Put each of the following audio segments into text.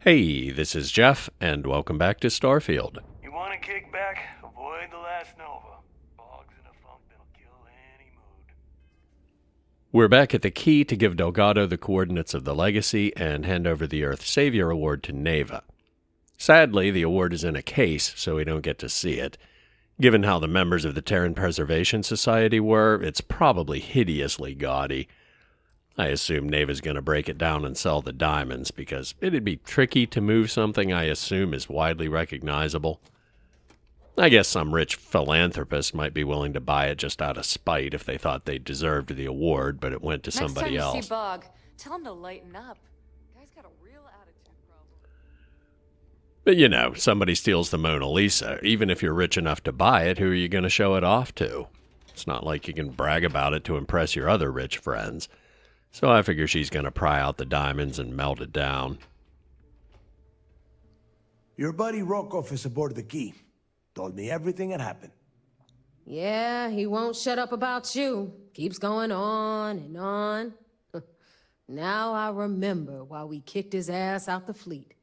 Hey, this is Jeff, and welcome back to Starfield. You want to kick back? Avoid the last Nova. Bogs in a funk that'll kill any mood. We're back at the key to give Delgado the coordinates of the Legacy and hand over the Earth Savior Award to Naeva. Sadly, the award is in a case, so we don't get to see it. Given how the members of the Terran Preservation Society were, it's probably hideously gaudy. I assume Naeva's going to break it down and sell the diamonds, because it'd be tricky to move something I assume is widely recognizable. I guess some rich philanthropist might be willing to buy it just out of spite if they thought they deserved the award, but it went to somebody else. Next time you see Bog, tell him to lighten up. Guy's got a real attitude problem. But you know, somebody steals the Mona Lisa. Even if you're rich enough to buy it, who are you going to show it off to? It's not like you can brag about it to impress your other rich friends. So I figure she's going to pry out the diamonds and melt it down. Your buddy Rokov is aboard the key. Told me everything that happened. Yeah, he won't shut up about you. Keeps going on and on. Now I remember why we kicked his ass out the fleet.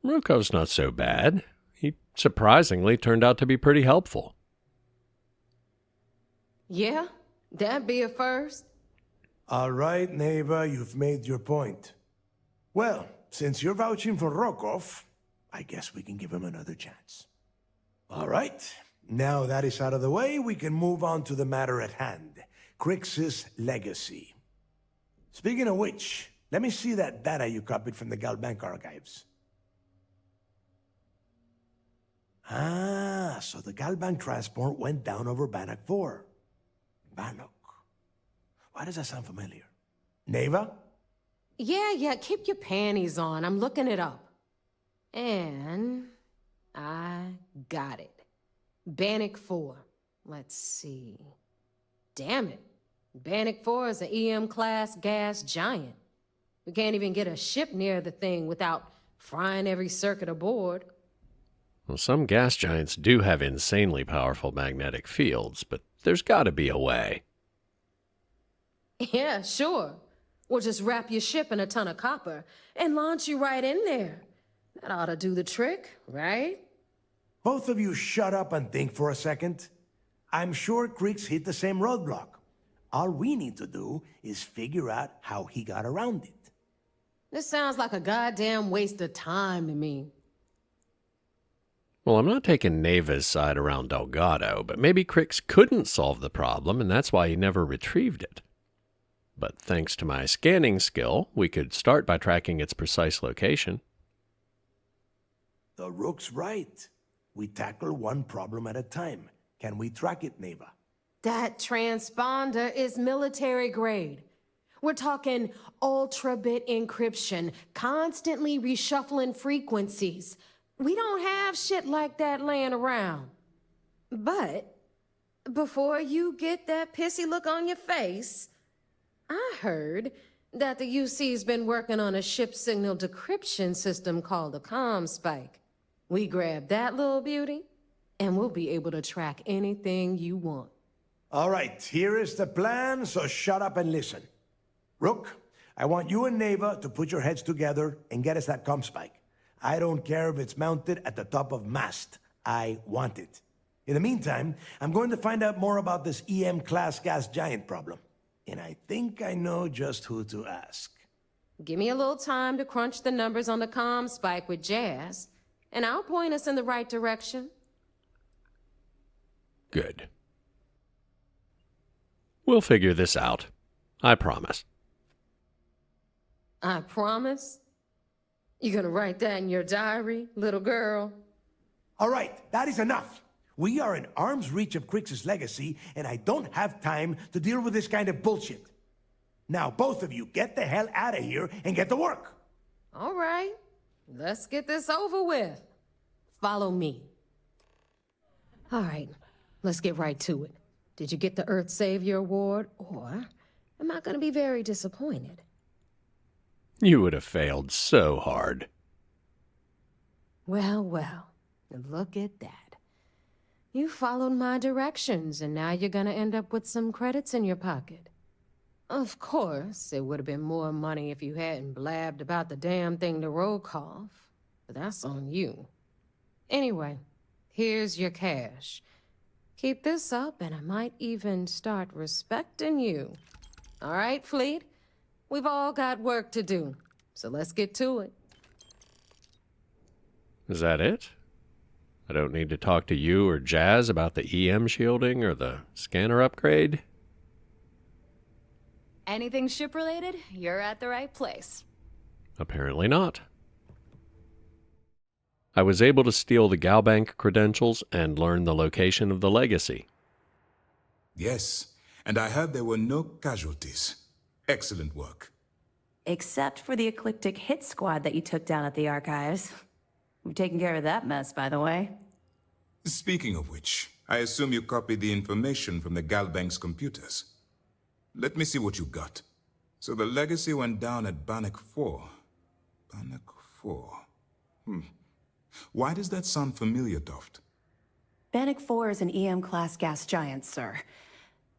Rokov's not so bad. He surprisingly turned out to be pretty helpful. Yeah? That'd be a first. All right, Naeva, you've made your point. Well, since you're vouching for Rokov, I guess we can give him another chance. All right, now that is out of the way, we can move on to the matter at hand. Crix's legacy. Speaking of which, let me see that data you copied from the Galbank archives. Ah, so the Galbank transport went down over Bannoc IV. Bannoc. Why does that sound familiar? Naeva? Yeah, keep your panties on. I'm looking it up. And I got it. Bannoc IV. Let's see. Damn it. Bannoc IV is an EM-class gas giant. We can't even get a ship near the thing without frying every circuit aboard. Well, some gas giants do have insanely powerful magnetic fields, but there's got to be a way. Yeah, sure. We'll just wrap your ship in a ton of copper and launch you right in there. That ought to do the trick, right? Both of you shut up and think for a second. I'm sure Crix hit the same roadblock. All we need to do is figure out how he got around it. This sounds like a goddamn waste of time to me. Well, I'm not taking Naeva's side around Delgado, but maybe Crix couldn't solve the problem, and that's why he never retrieved it. But thanks to my scanning skill, we could start by tracking its precise location. The Rook's right. We tackle one problem at a time. Can we track it, Naeva? That transponder is military grade. We're talking ultra-bit encryption, constantly reshuffling frequencies. We don't have shit like that laying around. But before you get that pissy look on your face, I heard that the UC's been working on a ship signal decryption system called a ComSpike. We grab that little beauty, and we'll be able to track anything you want. All right, here is the plan, so shut up and listen. Rook, I want you and Naeva to put your heads together and get us that ComSpike. I don't care if it's mounted at the top of mast. I want it. In the meantime, I'm going to find out more about this EM-class gas giant problem. And I think I know just who to ask. Give me a little time to crunch the numbers on the ComSpike with Jazz, and I'll point us in the right direction. Good. We'll figure this out. I promise. I promise? You gonna write that in your diary, little girl? All right, that is enough. We are in arm's reach of Crix's legacy, and I don't have time to deal with this kind of bullshit. Now, both of you, get the hell out of here and get to work. All right, let's get this over with. Follow me. All right, let's get right to it. Did you get the Earth Savior Award, or am I gonna be very disappointed? You would have failed so hard. Well, look at that. You followed my directions, and now you're gonna end up with some credits in your pocket. Of course, it would have been more money if you hadn't blabbed about the damn thing to Rokov, but that's on you. Anyway, here's your cash. Keep this up, and I might even start respecting you. All right, Fleet? We've all got work to do, so let's get to it. Is that it? I don't need to talk to you or Jazz about the EM shielding or the scanner upgrade? Anything ship-related, you're at the right place. Apparently not. I was able to steal the Galbank credentials and learn the location of the Legacy. Yes, and I heard there were no casualties. Excellent work. Except for the eclectic hit squad that you took down at the archives. We've taken care of that mess, by the way. Speaking of which, I assume you copied the information from the Galbank's computers. Let me see what you got. So the Legacy went down at Bannoc IV. Bannoc IV. Why does that sound familiar, Toft? Bannoc IV is an EM-class gas giant, sir.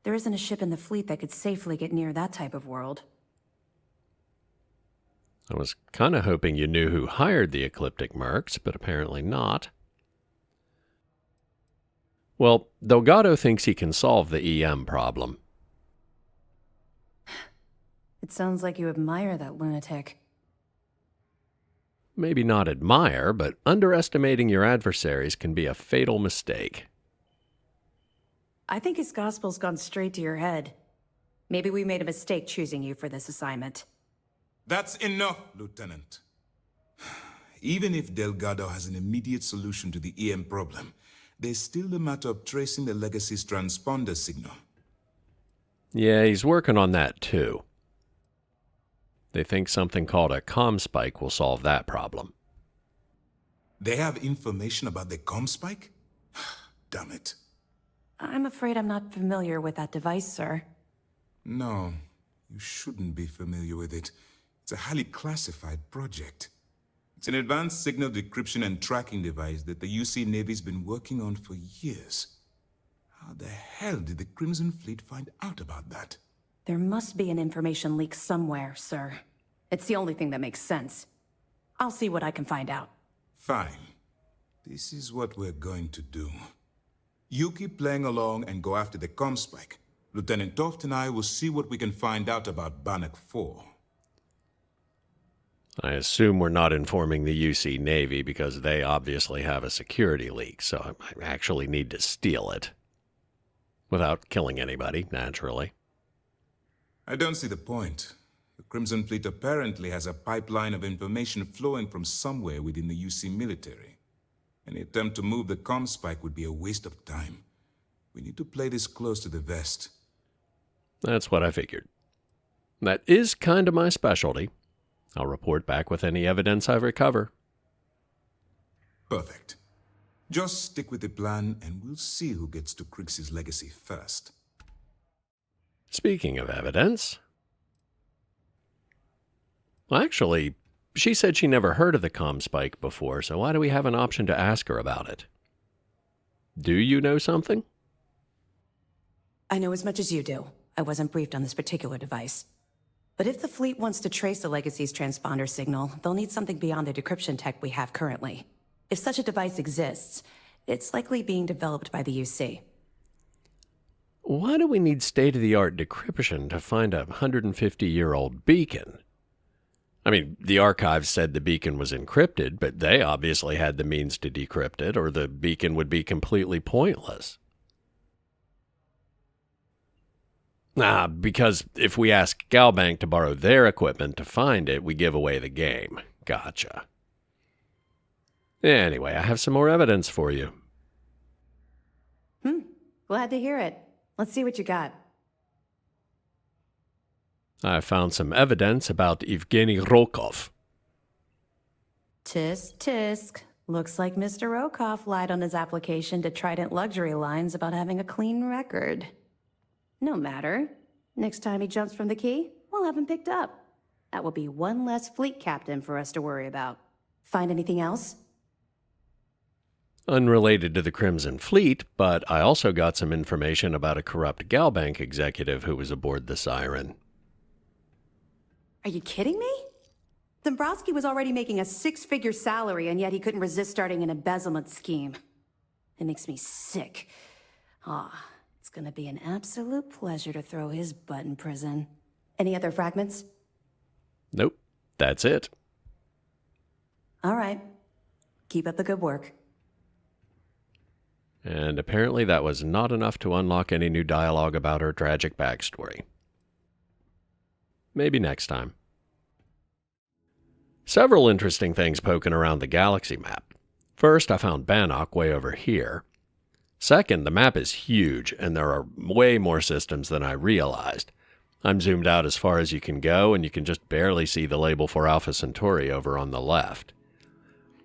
There isn't a ship in the fleet that could safely get near that type of world. I was kind of hoping you knew who hired the Ecliptic Mercs, but apparently not. Well, Delgado thinks he can solve the EM problem. It sounds like you admire that lunatic. Maybe not admire, but underestimating your adversaries can be a fatal mistake. I think his gospel's gone straight to your head. Maybe we made a mistake choosing you for this assignment. That's enough, Lieutenant. Even if Delgado has an immediate solution to the EM problem, there's still the matter of tracing the Legacy's transponder signal. Yeah, he's working on that too. They think something called a comm spike will solve that problem. They have information about the comm spike? Damn it. I'm afraid I'm not familiar with that device, sir. No, you shouldn't be familiar with it. It's a highly classified project. It's an advanced signal decryption and tracking device that the UC Navy's been working on for years. How the hell did the Crimson Fleet find out about that? There must be an information leak somewhere, sir. It's the only thing that makes sense. I'll see what I can find out. Fine. This is what we're going to do. You keep playing along and go after the comm spike. Lieutenant Toft and I will see what we can find out about Bannoc IV. I assume we're not informing the UC Navy because they obviously have a security leak, so I actually need to steal it. Without killing anybody, naturally. I don't see the point. The Crimson Fleet apparently has a pipeline of information flowing from somewhere within the UC military. Any attempt to move the comm spike would be a waste of time. We need to play this close to the vest. That's what I figured. That is kind of my specialty. I'll report back with any evidence I recover. Perfect. Just stick with the plan and we'll see who gets to Krix's legacy first. Speaking of evidence... Well, actually, she said she never heard of the comm spike before, so why do we have an option to ask her about it? Do you know something? I know as much as you do. I wasn't briefed on this particular device. But if the fleet wants to trace the Legacy's transponder signal, they'll need something beyond the decryption tech we have currently. If such a device exists, it's likely being developed by the UC. Why do we need state-of-the-art decryption to find a 150-year-old beacon? I mean, the archives said the beacon was encrypted, but they obviously had the means to decrypt it, or the beacon would be completely pointless. Because if we ask Galbank to borrow their equipment to find it, we give away the game. Gotcha. Anyway, I have some more evidence for you. Glad to hear it. Let's see what you got. I found some evidence about Evgeny Rokov. Tisk, tisk. Looks like Mr. Rokov lied on his application to Trident Luxury Lines about having a clean record. No matter. Next time he jumps from the key, we'll have him picked up. That will be one less fleet captain for us to worry about. Find anything else? Unrelated to the Crimson Fleet, but I also got some information about a corrupt Galbank executive who was aboard the Siren. Are you kidding me? Dombrowski was already making a six-figure salary, and yet he couldn't resist starting an embezzlement scheme. It makes me sick. It's gonna be an absolute pleasure to throw his butt in prison. Any other fragments? Nope, that's it. All right. Keep up the good work. And apparently that was not enough to unlock any new dialogue about her tragic backstory. Maybe next time. Several interesting things poking around the galaxy map. First, I found Bannoc way over here. Second, the map is huge, and there are way more systems than I realized. I'm zoomed out as far as you can go, and you can just barely see the label for Alpha Centauri over on the left.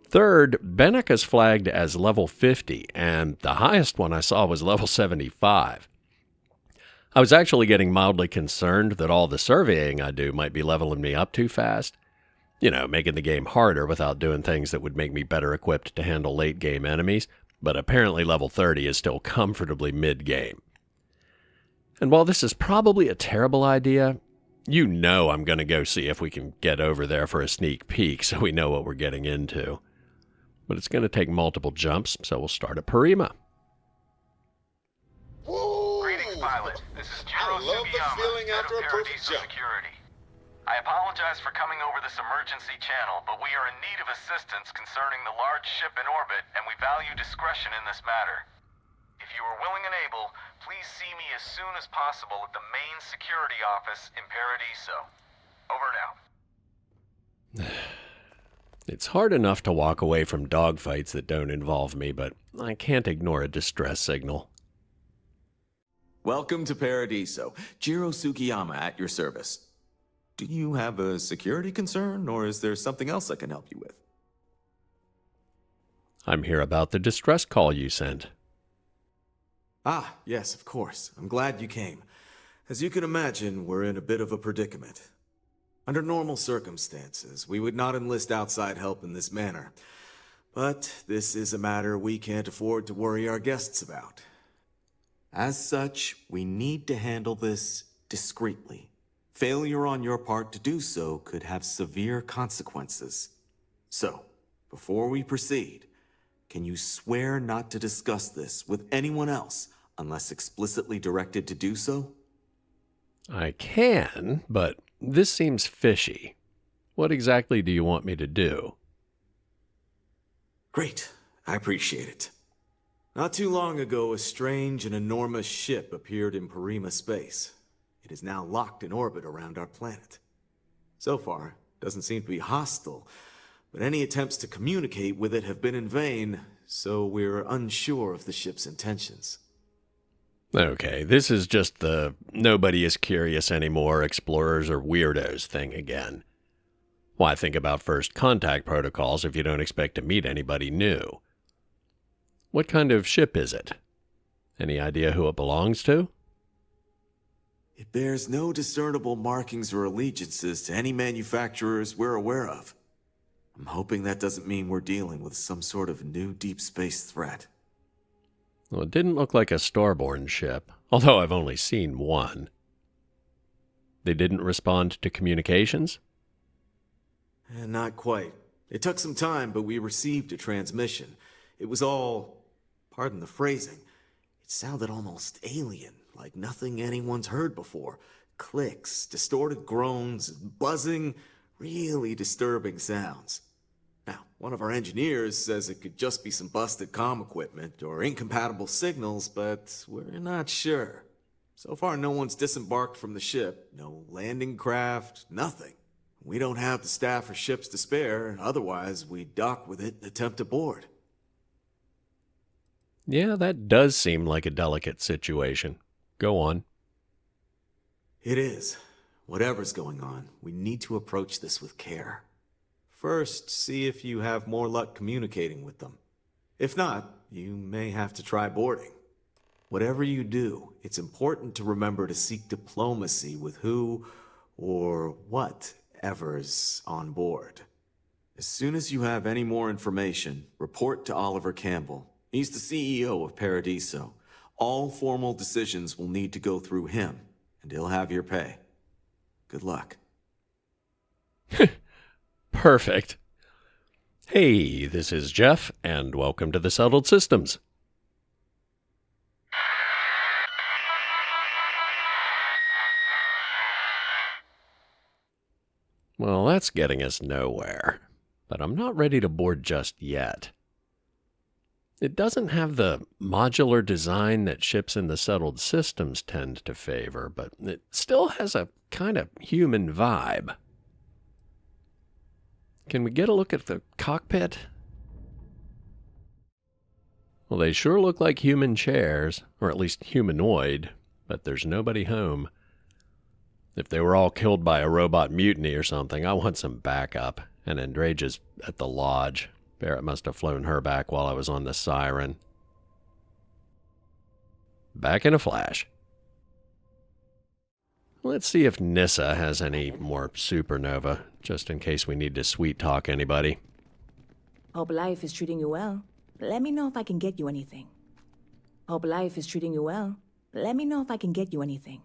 Third, Bannoc is flagged as level 50, and the highest one I saw was level 75. I was actually getting mildly concerned that all the surveying I do might be leveling me up too fast. You know, making the game harder without doing things that would make me better equipped to handle late-game enemies, but apparently level 30 is still comfortably mid-game. And while this is probably a terrible idea, you know I'm going to go see if we can get over there for a sneak peek so we know what we're getting into. But it's going to take multiple jumps, so we'll start at Parima. Greetings, pilot. This is Jiro Sugiyama, head of Paradiso Security. I apologize for coming over this emergency channel, but we are in need of assistance concerning the large ship in orbit, and we value discretion in this matter. If you are willing and able, please see me as soon as possible at the main security office in Paradiso. Over now. It's hard enough to walk away from dogfights that don't involve me, but I can't ignore a distress signal. Welcome to Paradiso. Jiro Sugiyama at your service. Do you have a security concern, or is there something else I can help you with? I'm here about the distress call you sent. Ah, yes, of course. I'm glad you came. As you can imagine, we're in a bit of a predicament. Under normal circumstances, we would not enlist outside help in this manner. But this is a matter we can't afford to worry our guests about. As such, we need to handle this discreetly. Failure on your part to do so could have severe consequences. So, before we proceed, can you swear not to discuss this with anyone else unless explicitly directed to do so? I can, but this seems fishy. What exactly do you want me to do? Great. I appreciate it. Not too long ago, a strange and enormous ship appeared in Parima space. It is now locked in orbit around our planet. So far, it doesn't seem to be hostile, but any attempts to communicate with it have been in vain, so we're unsure of the ship's intentions. Okay, this is just the nobody is curious anymore, explorers are weirdos thing again. Why think about first contact protocols if you don't expect to meet anybody new? What kind of ship is it? Any idea who it belongs to? It bears no discernible markings or allegiances to any manufacturers we're aware of. I'm hoping that doesn't mean we're dealing with some sort of new deep space threat. Well, it didn't look like a starborn ship, although I've only seen one. They didn't respond to communications? Not quite. It took some time, but we received a transmission. It was all, pardon the phrasing, it sounded almost alien, like nothing anyone's heard before. Clicks, distorted groans, buzzing, really disturbing sounds. Now, one of our engineers says it could just be some busted comm equipment or incompatible signals, but we're not sure. So far, no one's disembarked from the ship, no landing craft, nothing. We don't have the staff or ships to spare, otherwise we'd dock with it and attempt to board. Yeah, that does seem like a delicate situation. Go on. It is. Whatever's going on, we need to approach this with care. First, see if you have more luck communicating with them. If not, you may have to try boarding. Whatever you do, it's important to remember to seek diplomacy with who or whatever's on board. As soon as you have any more information, report to Oliver Campbell. He's the CEO of Paradiso. All formal decisions will need to go through him, and he'll have your pay. Good luck. Perfect. Hey, this is Jeff, and welcome to the Settled Systems. Well, that's getting us nowhere, but I'm not ready to board just yet. It doesn't have the modular design that ships in the Settled Systems tend to favor, but it still has a kind of human vibe. Can we get a look at the cockpit? Well, they sure look like human chairs, or at least humanoid, but there's nobody home. If they were all killed by a robot mutiny or something, I want some backup. And Andreja's at the lodge. Barrett must have flown her back while I was on the Siren. Back in a flash. Let's see if Nyssa has any more Supernova, just in case we need to sweet talk anybody. Hope life is treating you well. Let me know if I can get you anything. Hope life is treating you well. Let me know if I can get you anything.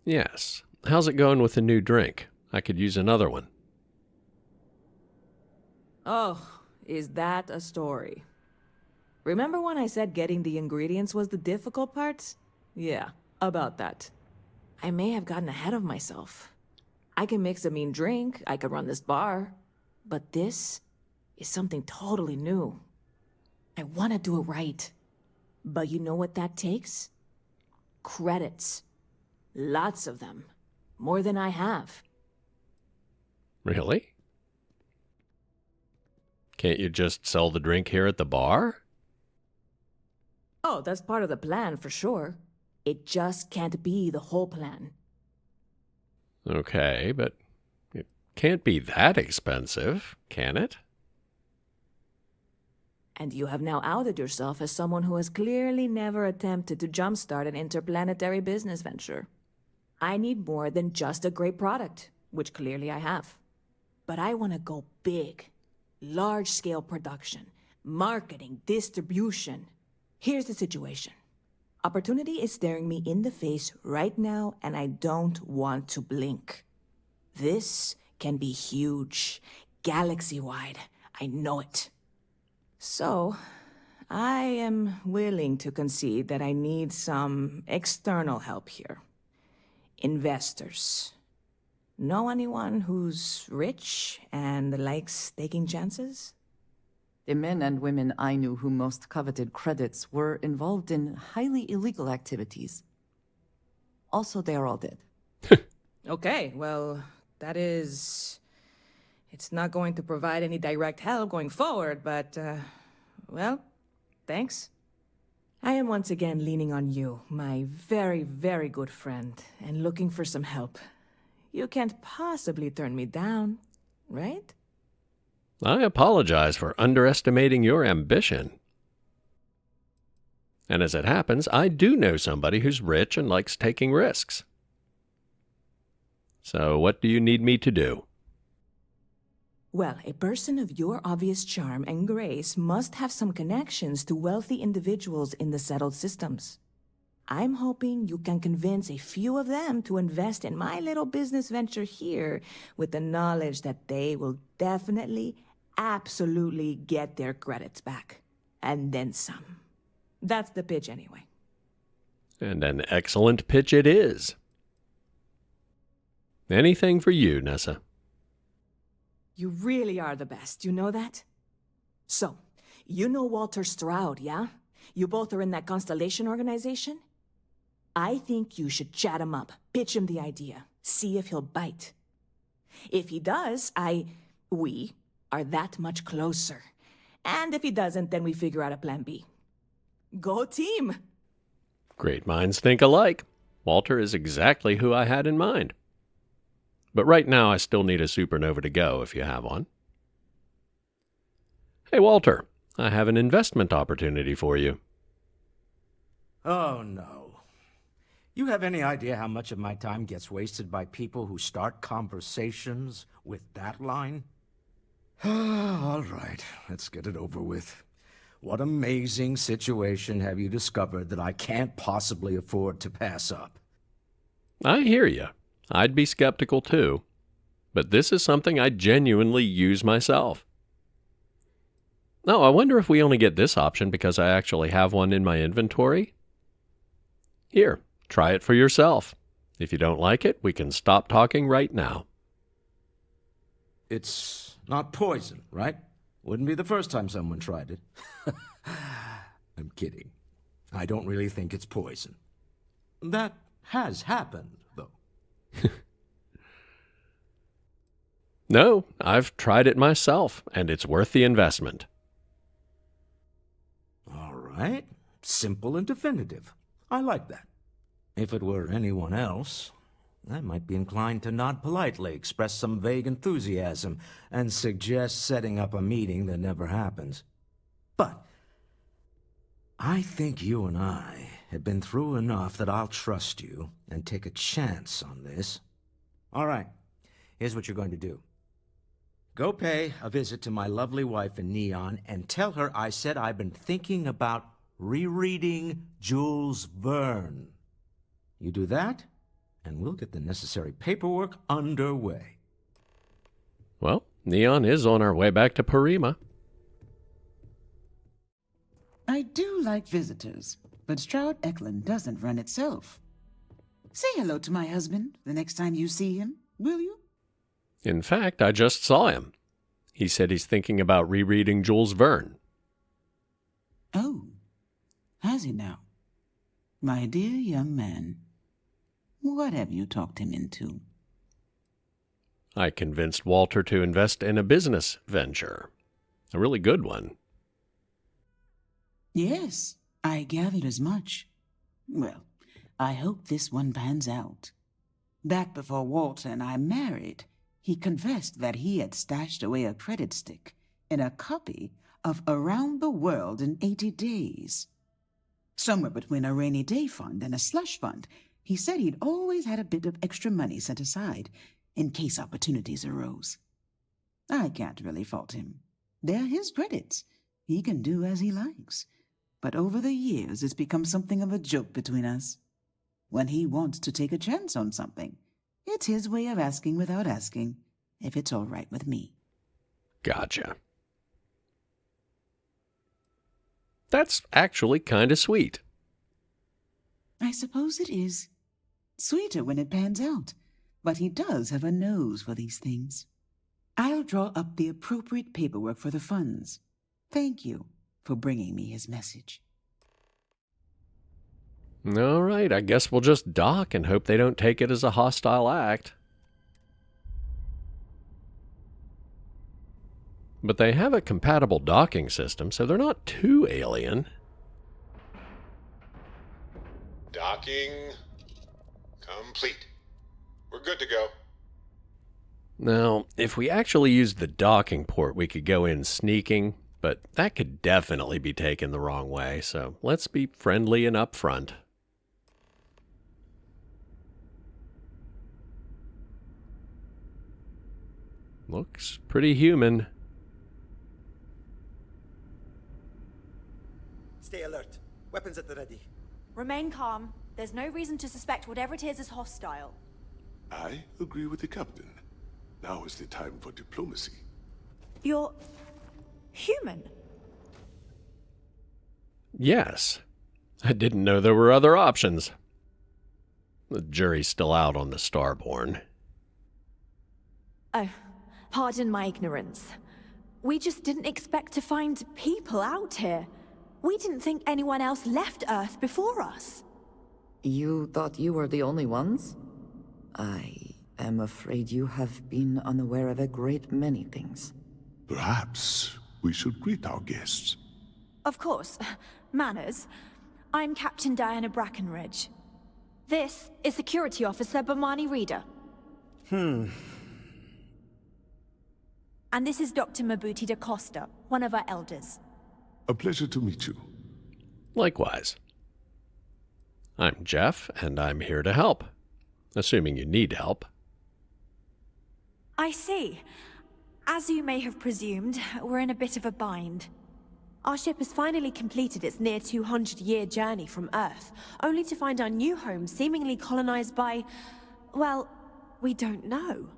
Yes. How's it going with the new drink? I could use another one. Oh, is that a story? Remember when I said getting the ingredients was the difficult part? Yeah, about that. I may have gotten ahead of myself. I can mix a mean drink, I could run this bar, but this is something totally new. I want to do it right. But you know what that takes? Credits. Lots of them. More than I have. Really? Can't you just sell the drink here at the bar? Oh, that's part of the plan for sure. It just can't be the whole plan. Okay, but it can't be that expensive, can it? And you have now outed yourself as someone who has clearly never attempted to jumpstart an interplanetary business venture. I need more than just a great product, which clearly I have. But I want to go big. Large-scale production, marketing, distribution. Here's the situation. Opportunity is staring me in the face right now, and I don't want to blink. This can be huge, galaxy-wide. I know it. So, I am willing to concede that I need some external help here. Investors. Know anyone who's rich and likes taking chances? The men and women I knew who most coveted credits were involved in highly illegal activities. Also, they are all dead. Okay, well, that is... It's not going to provide any direct help going forward, but, well, thanks. I am once again leaning on you, my very, very good friend, and looking for some help. You can't possibly turn me down, right? I apologize for underestimating your ambition. And as it happens, I do know somebody who's rich and likes taking risks. So what do you need me to do? Well, a person of your obvious charm and grace must have some connections to wealthy individuals in the Settled Systems. I'm hoping you can convince a few of them to invest in my little business venture here with the knowledge that they will definitely, absolutely get their credits back. And then some. That's the pitch anyway. And an excellent pitch it is. Anything for you, Nyssa. You really are the best, you know that? So, you know Walter Stroud, yeah? You both are in that Constellation organization? I think you should chat him up, pitch him the idea, see if he'll bite. If he does, we are that much closer. And if he doesn't, then we figure out a plan B. Go team! Great minds think alike. Walter is exactly who I had in mind. But right now I still need a Supernova to go if you have one. Hey, Walter, I have an investment opportunity for you. Oh, no. You have any idea how much of my time gets wasted by people who start conversations with that line? All right, let's get it over with. What amazing situation have you discovered that I can't possibly afford to pass up? I hear you. I'd be skeptical too. but this is something I genuinely use myself. No, I wonder if we only get this option because I actually have one in my inventory? Here, try it for yourself. If you don't like it, we can stop talking right now. It's not poison, right? Wouldn't be the first time someone tried it. I'm kidding. I don't really think it's poison. That has happened, though. No, I've tried it myself, and it's worth the investment. All right. Simple and definitive. I like that. If it were anyone else, I might be inclined to nod politely, express some vague enthusiasm, and suggest setting up a meeting that never happens. But I think you and I have been through enough that I'll trust you and take a chance on this. All right, here's what you're going to do. Go pay a visit to my lovely wife in Neon and tell her I said I've been thinking about rereading Jules Verne. You do that, and we'll get the necessary paperwork underway. Well, Neon is on our way back to Parima. I do like visitors, but Issa Ecklund doesn't run itself. Say hello to my husband the next time you see him, will you? In fact, I just saw him. He said he's thinking about rereading Jules Verne. Oh, has he now? My dear young man, what have you talked him into? I convinced Walter to invest in a business venture. A really good one. Yes, I gathered as much. Well, I hope this one pans out. Back before Walter and I married, he confessed that he had stashed away a credit stick in a copy of Around the World in 80 Days. Somewhere between a rainy day fund and a slush fund, he said he'd always had a bit of extra money set aside in case opportunities arose. I can't really fault him. They're his credits. He can do as he likes. But over the years, it's become something of a joke between us. When he wants to take a chance on something, it's his way of asking without asking if it's all right with me. Gotcha. That's actually kind of sweet. I suppose it is. Sweeter when it pans out, but he does have a nose for these things. I'll draw up the appropriate paperwork for the funds. Thank you for bringing me his message. All right, I guess we'll just dock and hope they don't take it as a hostile act. But they have a compatible docking system, so they're not too alien. Docking complete. We're good to go. Now, if we actually used the docking port, we could go in sneaking, but that could definitely be taken the wrong way, so let's be friendly and upfront. Looks pretty human. Stay alert. Weapons at the ready. Remain calm. There's no reason to suspect whatever it is hostile. I agree with the captain. Now is the time for diplomacy. You're human. Yes. I didn't know there were other options. The jury's still out on the Starborn. Oh, pardon my ignorance. We just didn't expect to find people out here. We didn't think anyone else left Earth before us. You thought you were the only ones? I am afraid you have been unaware of a great many things. Perhaps we should greet our guests. Of course. Manners. I'm Captain Diana Brackenridge. This is Security Officer Bomani Reader. And this is Dr. Mabuti da Costa, one of our elders. A pleasure to meet you. Likewise. I'm Jeff, and I'm here to help. Assuming you need help. I see. As you may have presumed, we're in a bit of a bind. Our ship has finally completed its near 200-year journey from Earth, only to find our new home seemingly colonized by... well, we don't know.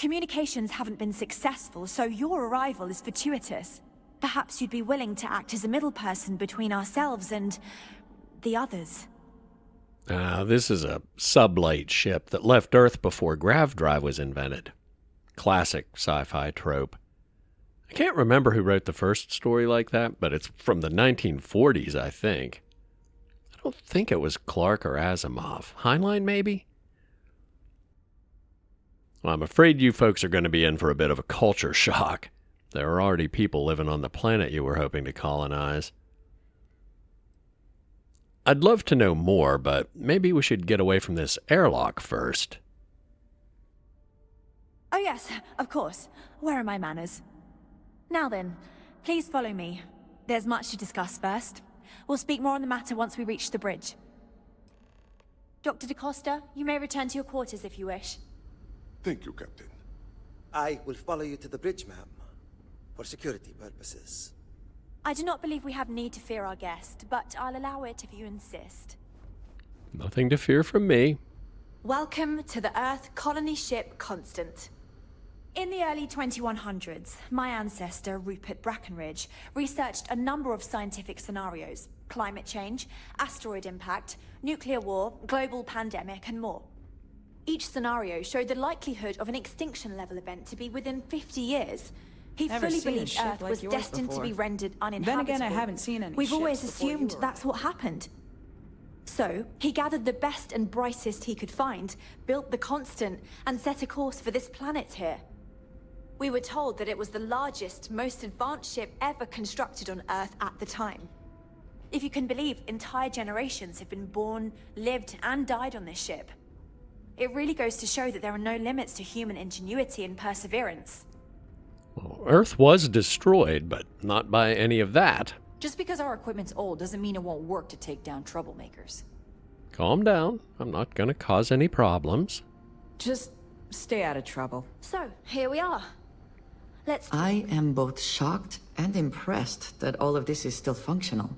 Communications haven't been successful, so your arrival is fortuitous. Perhaps you'd be willing to act as a middle person between ourselves and the others. This is a sublight ship that left Earth before grav drive was invented. Classic sci-fi trope. I can't remember who wrote the first story like that, but it's from the 1940s, I think. I don't think it was Clark or Asimov. Heinlein, maybe? Well, I'm afraid you folks are going to be in for a bit of a culture shock. There are already people living on the planet you were hoping to colonize. I'd love to know more, but maybe we should get away from this airlock first. Oh yes, of course. Where are my manners? Now then, please follow me. There's much to discuss first. We'll speak more on the matter once we reach the bridge. Dr. DaCosta, you may return to your quarters if you wish. Thank you, Captain. I will follow you to the bridge, ma'am. For security purposes. I do not believe we have need to fear our guest, but I'll allow it if you insist. Nothing to fear from me. Welcome to the Earth colony ship Constant. In the early 2100s, my ancestor, Rupert Brackenridge, researched a number of scientific scenarios: climate change, asteroid impact, nuclear war, global pandemic, and more. Each scenario showed the likelihood of an extinction-level event to be within 50 years. He fully believed Earth was destined to be rendered uninhabitable. Then again, I haven't seen any We've always ships before assumed you that's what happened. So, he gathered the best and brightest he could find, built the Constant, and set a course for this planet here. We were told that it was the largest, most advanced ship ever constructed on Earth at the time. If you can believe, entire generations have been born, lived, and died on this ship. It really goes to show that there are no limits to human ingenuity and perseverance. Well, Earth was destroyed, but not by any of that. Just because our equipment's old doesn't mean it won't work to take down troublemakers. Calm down. I'm not going to cause any problems. Just stay out of trouble. So, here we are. I am both shocked and impressed that all of this is still functional.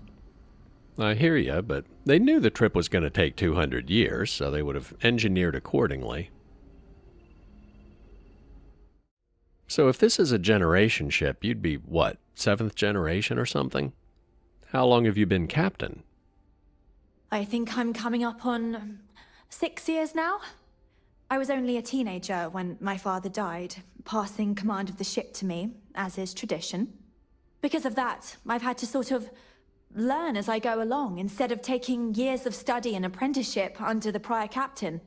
I hear you, but they knew the trip was going to take 200 years, so they would have engineered accordingly. So if this is a generation ship, you'd be, what, 7th generation or something? How long have you been captain? I think I'm coming up on 6 years now. I was only a teenager when my father died, passing command of the ship to me, as is tradition. Because of that, I've had to sort of learn as I go along, instead of taking years of study and apprenticeship under the prior captain.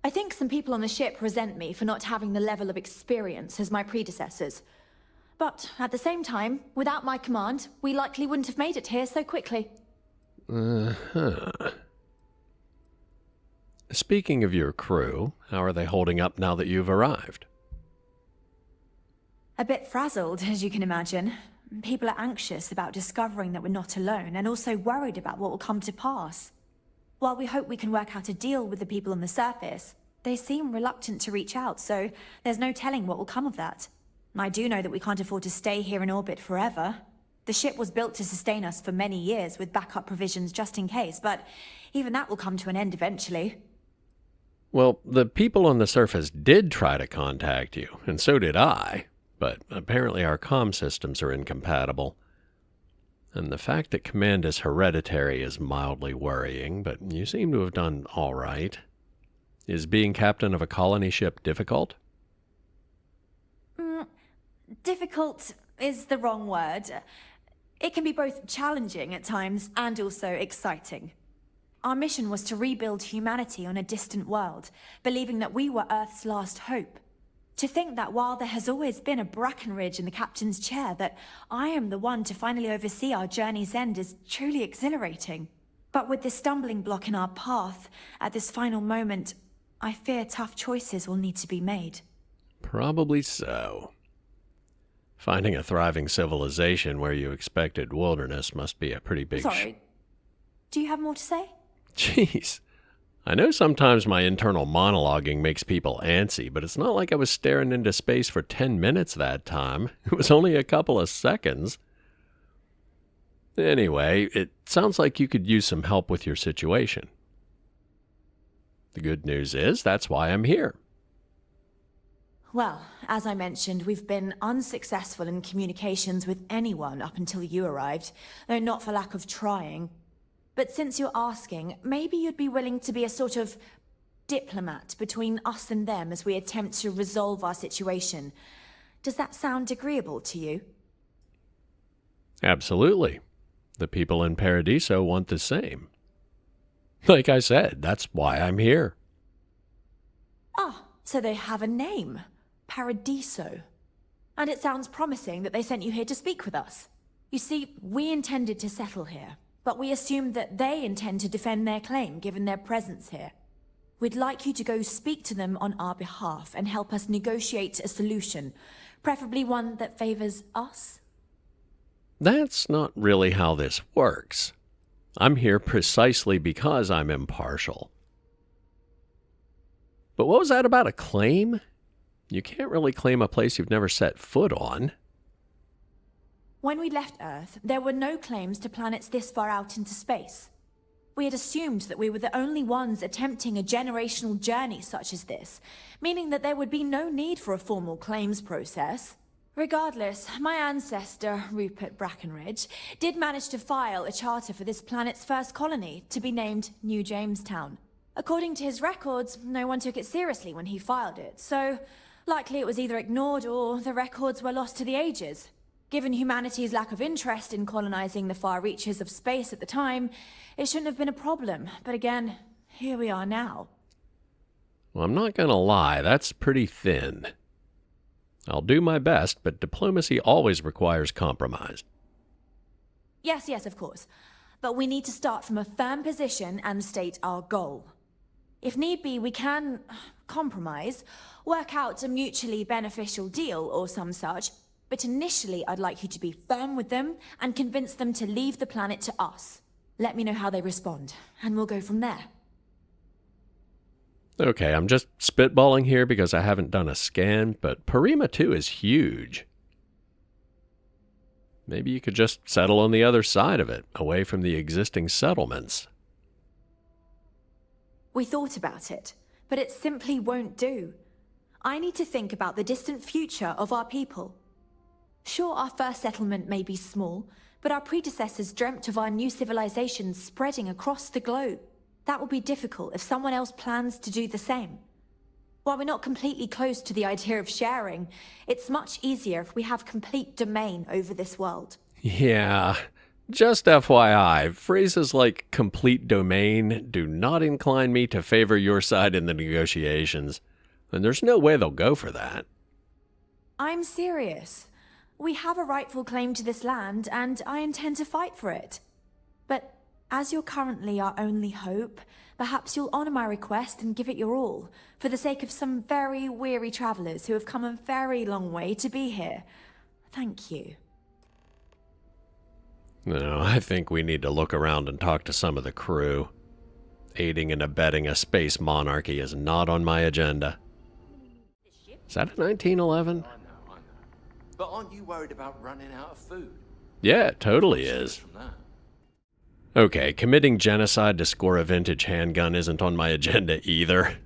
I think some people on the ship resent me for not having the level of experience as my predecessors. But at the same time, without my command, we likely wouldn't have made it here so quickly. Uh-huh. Speaking of your crew, how are they holding up now that you've arrived? A bit frazzled, as you can imagine. People are anxious about discovering that we're not alone, and also worried about what will come to pass. While we hope we can work out a deal with the people on the surface, they seem reluctant to reach out, so there's no telling what will come of that. I do know that we can't afford to stay here in orbit forever. The ship was built to sustain us for many years with backup provisions just in case, but even that will come to an end eventually. Well, the people on the surface did try to contact you, and so did I, but apparently our comm systems are incompatible. And the fact that command is hereditary is mildly worrying, but you seem to have done all right. Is being captain of a colony ship difficult? Difficult is the wrong word. It can be both challenging at times and also exciting. Our mission was to rebuild humanity on a distant world, believing that we were Earth's last hope. To think that while there has always been a Brackenridge in the captain's chair, that I am the one to finally oversee our journey's end is truly exhilarating. But with this stumbling block in our path, at this final moment, I fear tough choices will need to be made. Probably so. Finding a thriving civilization where you expected wilderness must be a pretty big Sorry, do you have more to say? Jeez. I know sometimes my internal monologuing makes people antsy, but it's not like I was staring into space for 10 minutes that time. It was only a couple of seconds. Anyway, it sounds like you could use some help with your situation. The good news is that's why I'm here. Well, as I mentioned, we've been unsuccessful in communications with anyone up until you arrived, though not for lack of trying. But since you're asking, maybe you'd be willing to be a sort of diplomat between us and them as we attempt to resolve our situation. Does that sound agreeable to you? Absolutely. The people in Paradiso want the same. Like I said, that's why I'm here. Ah, so they have a name. Paradiso. And it sounds promising that they sent you here to speak with us. You see, we intended to settle here, but we assumed that they intend to defend their claim given their presence here. We'd like you to go speak to them on our behalf and help us negotiate a solution, preferably one that favors us. That's not really how this works. I'm here precisely because I'm impartial. But what was that about a claim? You can't really claim a place you've never set foot on. When we left Earth, there were no claims to planets this far out into space. We had assumed that we were the only ones attempting a generational journey such as this, meaning that there would be no need for a formal claims process. Regardless, my ancestor, Rupert Brackenridge, did manage to file a charter for this planet's first colony, to be named New Jamestown. According to his records, no one took it seriously when he filed it, so likely it was either ignored or the records were lost to the ages. Given humanity's lack of interest in colonizing the far reaches of space at the time, it shouldn't have been a problem, but again, here we are now. Well, I'm not gonna lie, that's pretty thin. I'll do my best, but diplomacy always requires compromise. Yes, of course. But we need to start from a firm position and state our goal. If need be, we can compromise, work out a mutually beneficial deal or some such, but initially I'd like you to be firm with them and convince them to leave the planet to us. Let me know how they respond, and we'll go from there. Okay, I'm just spitballing here because I haven't done a scan, but Parima 2 is huge. Maybe you could just settle on the other side of it, away from the existing settlements. We thought about it, but it simply won't do. I need to think about the distant future of our people. Sure, our first settlement may be small, but our predecessors dreamt of our new civilization spreading across the globe. That will be difficult if someone else plans to do the same. While we're not completely close to the idea of sharing, it's much easier if we have complete domain over this world. Yeah, just FYI, phrases like complete domain do not incline me to favor your side in the negotiations, and there's no way they'll go for that. I'm serious. We have a rightful claim to this land, and I intend to fight for it. But as you're currently our only hope, perhaps you'll honor my request and give it your all, for the sake of some very weary travelers who have come a very long way to be here. Thank you. No, I think we need to look around and talk to some of the crew. Aiding and abetting a space monarchy is not on my agenda. Is that a 1911? I know. But aren't you worried about running out of food? Yeah, it totally is. Okay, committing genocide to score a vintage handgun isn't on my agenda either.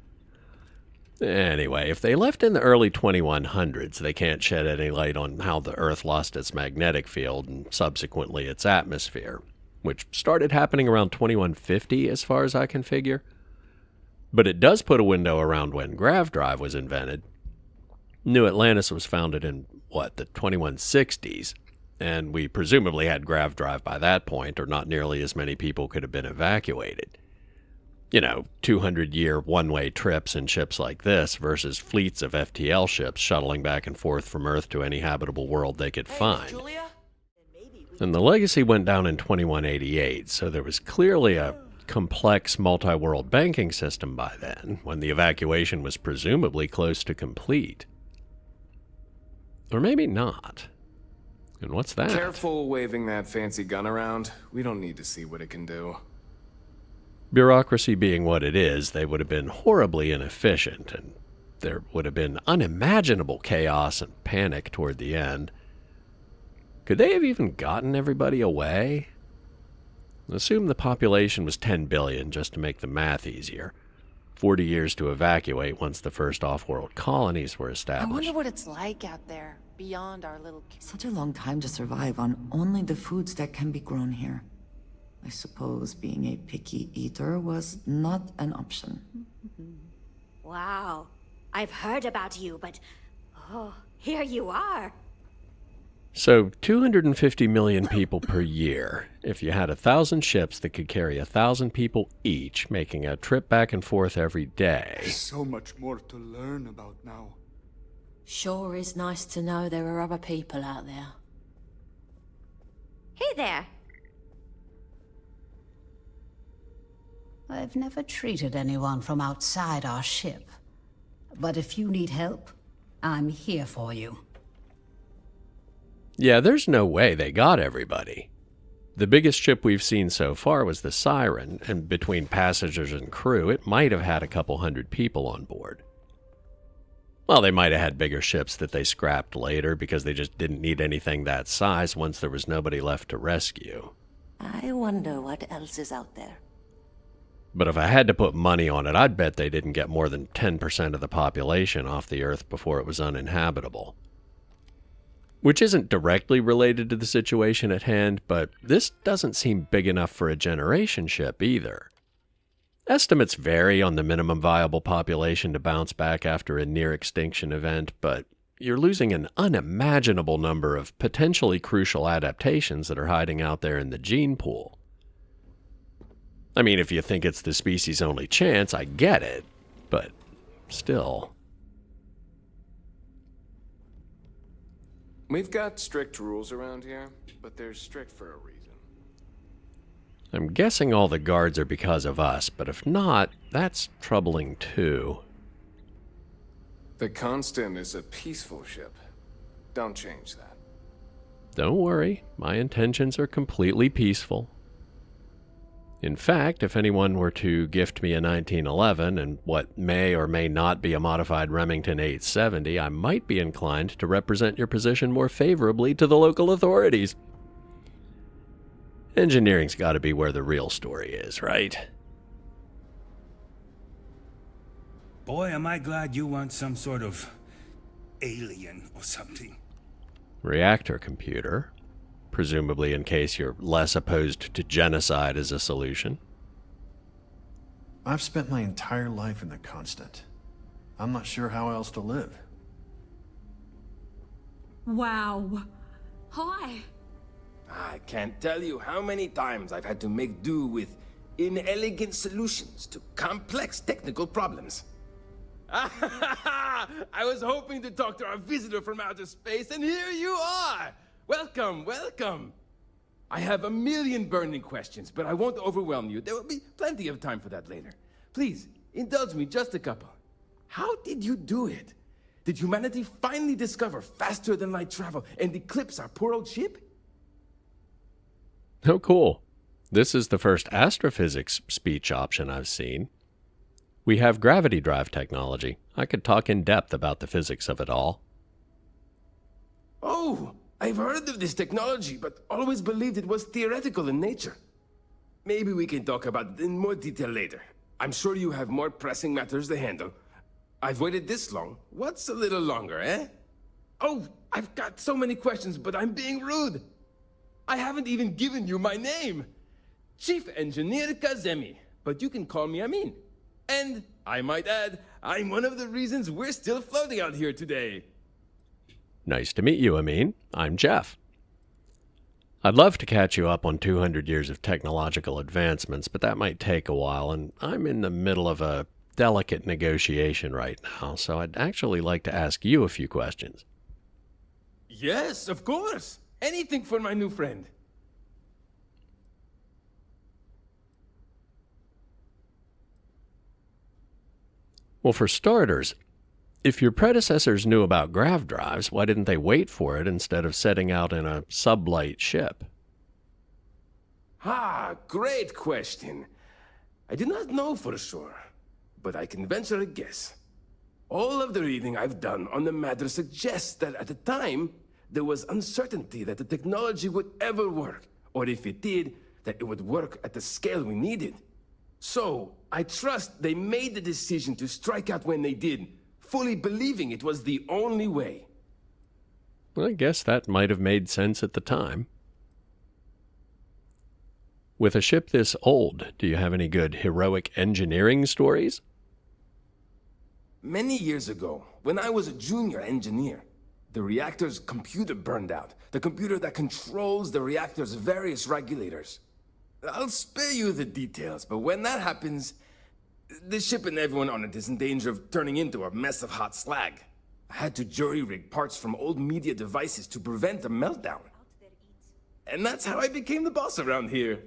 Anyway, if they left in the early 2100s, they can't shed any light on how the Earth lost its magnetic field and subsequently its atmosphere, which started happening around 2150 as far as I can figure. But it does put a window around when Grav drive was invented. New Atlantis was founded in, the 2160s, and we presumably had Grav drive by that point, or not nearly as many people could have been evacuated. 200-year one-way trips in ships like this versus fleets of FTL ships shuttling back and forth from Earth to any habitable world they could find. And the Legacy went down in 2188, so there was clearly a complex multi-world banking system by then, when the evacuation was presumably close to complete. Or maybe not. And what's that? Careful waving that fancy gun around. We don't need to see what it can do. Bureaucracy being what it is, they would have been horribly inefficient, and there would have been unimaginable chaos and panic toward the end. Could they have even gotten everybody away? Assume the population was 10 billion, just to make the math easier. 40 years to evacuate once the first off-world colonies were I established. wonder what it's like out there, beyond our little... Such a long time to survive on only the foods that can be grown here. I suppose being a picky eater was not an option. Wow. I've heard about you, but... Oh, here you are. So, 250 million people per year. If you had 1,000 ships that could carry 1,000 people each, making a trip back and forth every day. So much more to learn about now. Sure is nice to know there are other people out there. Hey there. I've never treated anyone from outside our ship. But if you need help, I'm here for you. Yeah, there's no way they got everybody. The biggest ship we've seen so far was the Siren, and between passengers and crew, it might have had a couple hundred people on board. Well, they might have had bigger ships that they scrapped later because they just didn't need anything that size once there was nobody left to rescue. I wonder what else is out there. But if I had to put money on it, I'd bet they didn't get more than 10% of the population off the Earth before it was uninhabitable. Which isn't directly related to the situation at hand, but this doesn't seem big enough for a generation ship either. Estimates vary on the minimum viable population to bounce back after a near-extinction event, but you're losing an unimaginable number of potentially crucial adaptations that are hiding out there in the gene pool. I mean, if you think it's the species' only chance, I get it, but still... We've got strict rules around here, but they're strict for a reason. I'm guessing all the guards are because of us, but if not, that's troubling too. The Constant is a peaceful ship. Don't change that. Don't worry, my intentions are completely peaceful. In fact, if anyone were to gift me a 1911 and what may or may not be a modified Remington 870, I might be inclined to represent your position more favorably to the local authorities. Engineering's got to be where the real story is, right? Boy, am I glad you want some sort of alien or something. Reactor computer. Presumably in case you're less opposed to genocide as a solution. I've spent my entire life in the Constant. I'm not sure how else to live. Wow. Hi. I can't tell you how many times I've had to make do with inelegant solutions to complex technical problems. I was hoping to talk to our visitor from outer space, and here you are! Welcome, welcome! I have a million burning questions, but I won't overwhelm you. There will be plenty of time for that later. Please, indulge me just a couple. How did you do it? Did humanity finally discover faster-than-light travel and eclipse our poor old ship? Oh, cool. This is the first astrophysics speech option I've seen. We have gravity drive technology. I could talk in depth about the physics of it all. Oh! I've heard of this technology, but always believed it was theoretical in nature. Maybe we can talk about it in more detail later. I'm sure you have more pressing matters to handle. I've waited this long. What's a little longer, eh? Oh, I've got so many questions, but I'm being rude. I haven't even given you my name. Chief Engineer Kazemi, but you can call me Amin. And, I might add, I'm one of the reasons we're still floating out here today. Nice to meet you, Amin. I'm Jeff. I'd love to catch you up on 200 years of technological advancements, but that might take a while, and I'm in the middle of a delicate negotiation right now, so I'd actually like to ask you a few questions. Yes, of course. Anything for my new friend. Well, for starters, if your predecessors knew about grav drives, why didn't they wait for it instead of setting out in a sublight ship? Great question. I do not know for sure, but I can venture a guess. All of the reading I've done on the matter suggests that at the time, there was uncertainty that the technology would ever work, or if it did, that it would work at the scale we needed. So, I trust they made the decision to strike out when they did, fully believing it was the only way. Well, I guess that might have made sense at the time. With a ship this old, do you have any good heroic engineering stories? Many years ago, when I was a junior engineer, the reactor's computer burned out. The computer that controls the reactor's various regulators. I'll spare you the details, but when that happens, the ship and everyone on it is in danger of turning into a mess of hot slag. I had to jury-rig parts from old media devices to prevent a meltdown. And that's how I became the boss around here.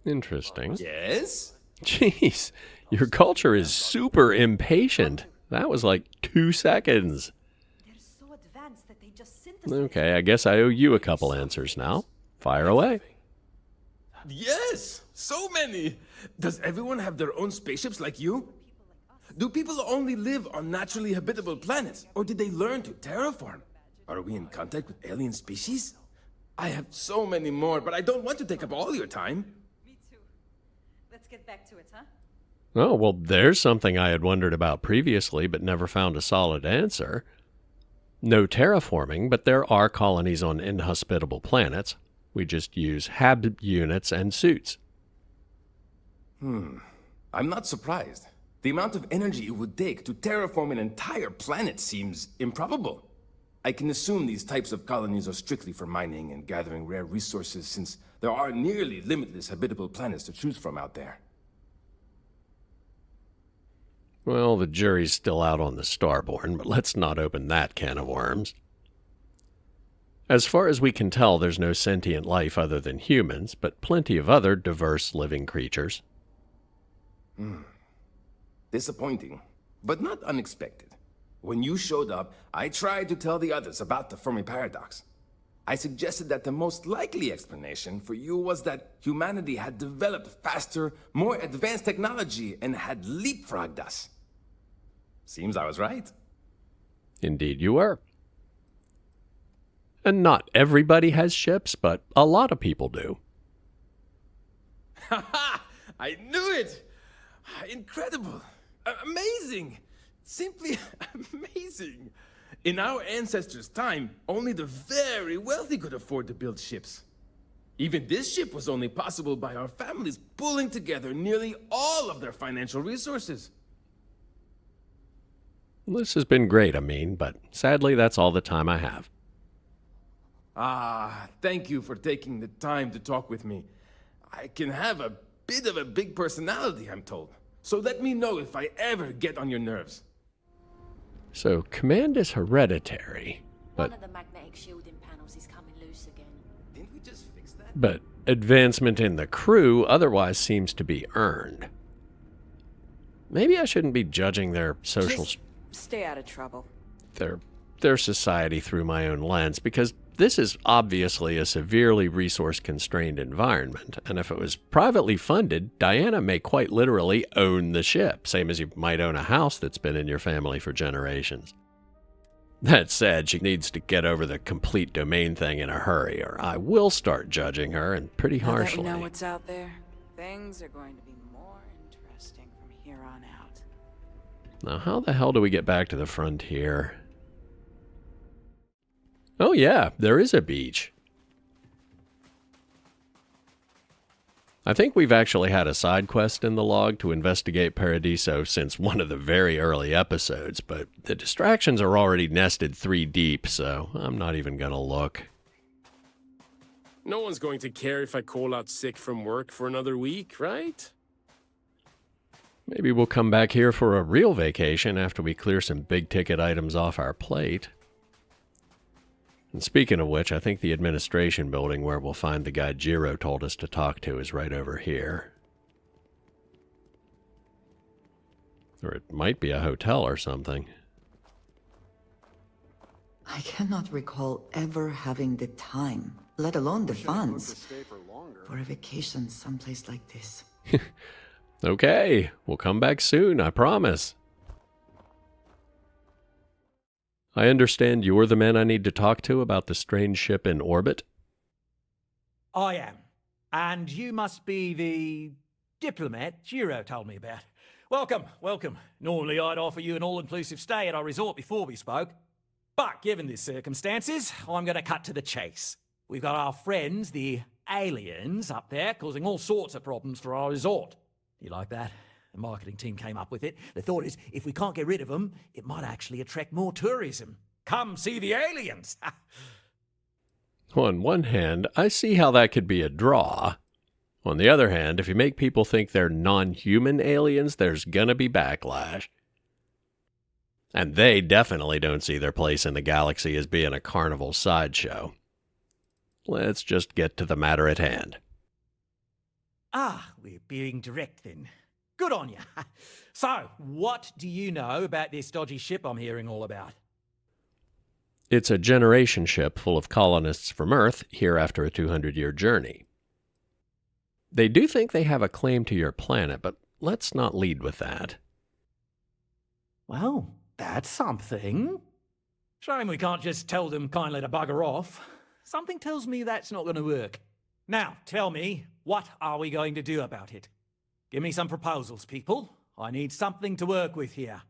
Interesting. Yes? Jeez, your culture is super impatient. That was like 2 seconds. Okay, I guess I owe you a couple answers now. Fire away. Yes! So many! Does everyone have their own spaceships like you? Do people only live on naturally habitable planets, or did they learn to terraform? Are we in contact with alien species? I have so many more, but I don't want to take up all your time. Me too. Let's get back to it, huh? Oh, well, there's something I had wondered about previously, but never found a solid answer. No terraforming, but there are colonies on inhospitable planets. We just use hab units and suits. I'm not surprised. The amount of energy it would take to terraform an entire planet seems improbable. I can assume these types of colonies are strictly for mining and gathering rare resources, since there are nearly limitless habitable planets to choose from out there. Well, the jury's still out on the Starborn, but let's not open that can of worms. As far as we can tell, there's no sentient life other than humans, but plenty of other diverse living creatures. Disappointing, but not unexpected. When you showed up, I tried to tell the others about the Fermi Paradox. I suggested that the most likely explanation for you was that humanity had developed faster, more advanced technology and had leapfrogged us. Seems I was right. Indeed you were. And not everybody has ships, but a lot of people do. Haha! I knew it! Incredible! Amazing! Simply amazing! In our ancestors' time, only the very wealthy could afford to build ships. Even this ship was only possible by our families pulling together nearly all of their financial resources. This has been great, Amin, but sadly that's all the time I have. Thank you for taking the time to talk with me. I can have a bit of a big personality, I'm told. So let me know if I ever get on your nerves. So, command is hereditary, but... One of the magnetic shielding panels is coming loose again. Didn't we just fix that? But advancement in the crew otherwise seems to be earned. Maybe I shouldn't be judging their social... Just stay out of trouble. Their society through my own lens, because this is obviously a severely resource-constrained environment, and if it was privately funded, Diana may quite literally own the ship, same as you might own a house that's been in your family for generations. That said, she needs to get over the complete domain thing in a hurry, or I will start judging her, and pretty harshly. Now that we know what's out there, things are going to be more interesting from here on out. Now, how the hell do we get back to the frontier? Oh yeah, there is a beach. I think we've actually had a side quest in the log to investigate Paradiso since one of the very early episodes, but the distractions are already nested 3 deep, so I'm not even gonna look. No one's going to care if I call out sick from work for another week, right? Maybe we'll come back here for a real vacation after we clear some big-ticket items off our plate. And speaking of which, I think the administration building where we'll find the guy Jiro told us to talk to is right over here. Or it might be a hotel or something. I cannot recall ever having the time, let alone the funds, for a vacation someplace like this. Okay, we'll come back soon, I promise. I understand you're the man I need to talk to about the strange ship in orbit? I am. And you must be the diplomat Jiro told me about. Welcome, welcome. Normally I'd offer you an all-inclusive stay at our resort before we spoke. But given the circumstances, I'm going to cut to the chase. We've got our friends, the aliens, up there, causing all sorts of problems for our resort. You like that? The marketing team came up with it. The thought is, if we can't get rid of them, it might actually attract more tourism. Come see the aliens! On one hand, I see how that could be a draw. On the other hand, if you make people think they're non-human aliens, there's gonna be backlash. And they definitely don't see their place in the galaxy as being a carnival sideshow. Let's just get to the matter at hand. Ah, we're being direct then. Good on you. So, what do you know about this dodgy ship I'm hearing all about? It's a generation ship full of colonists from Earth here after a 200-year journey. They do think they have a claim to your planet, but let's not lead with that. Well, that's something. Shame we can't just tell them kindly to bugger off. Something tells me that's not going to work. Now, tell me, what are we going to do about it? Give me some proposals, people. I need something to work with here.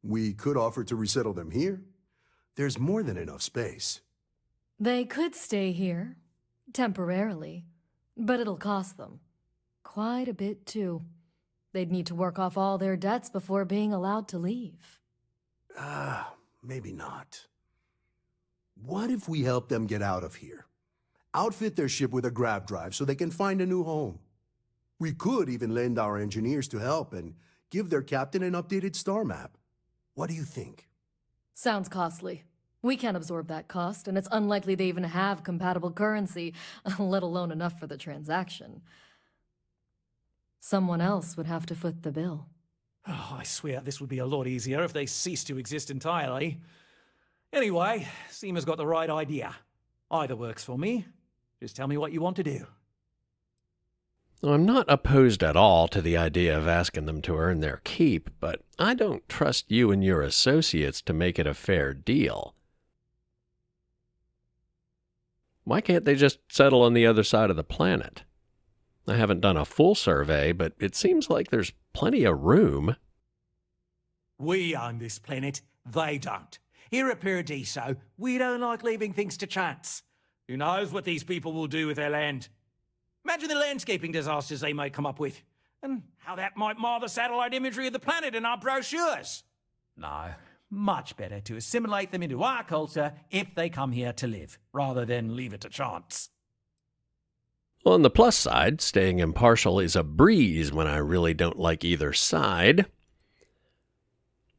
We could offer to resettle them here. There's more than enough space. They could stay here, temporarily, but it'll cost them. Quite a bit, too. They'd need to work off all their debts before being allowed to leave. Maybe not. What if we help them get out of here? Outfit their ship with a grav drive so they can find a new home. We could even lend our engineers to help and give their captain an updated star map. What do you think? Sounds costly. We can't absorb that cost, and it's unlikely they even have compatible currency, let alone enough for the transaction. Someone else would have to foot the bill. Oh, I swear this would be a lot easier if they ceased to exist entirely. Anyway, Seema's got the right idea. Either works for me. Just tell me what you want to do. I'm not opposed at all to the idea of asking them to earn their keep, but I don't trust you and your associates to make it a fair deal. Why can't they just settle on the other side of the planet? I haven't done a full survey, but it seems like there's plenty of room. We own this planet, they don't. Here at Paradiso, we don't like leaving things to chance. Who knows what these people will do with their land? Imagine the landscaping disasters they may come up with, and how that might mar the satellite imagery of the planet in our brochures. No, much better to assimilate them into our culture if they come here to live, rather than leave it to chance. On the plus side, staying impartial is a breeze when I really don't like either side.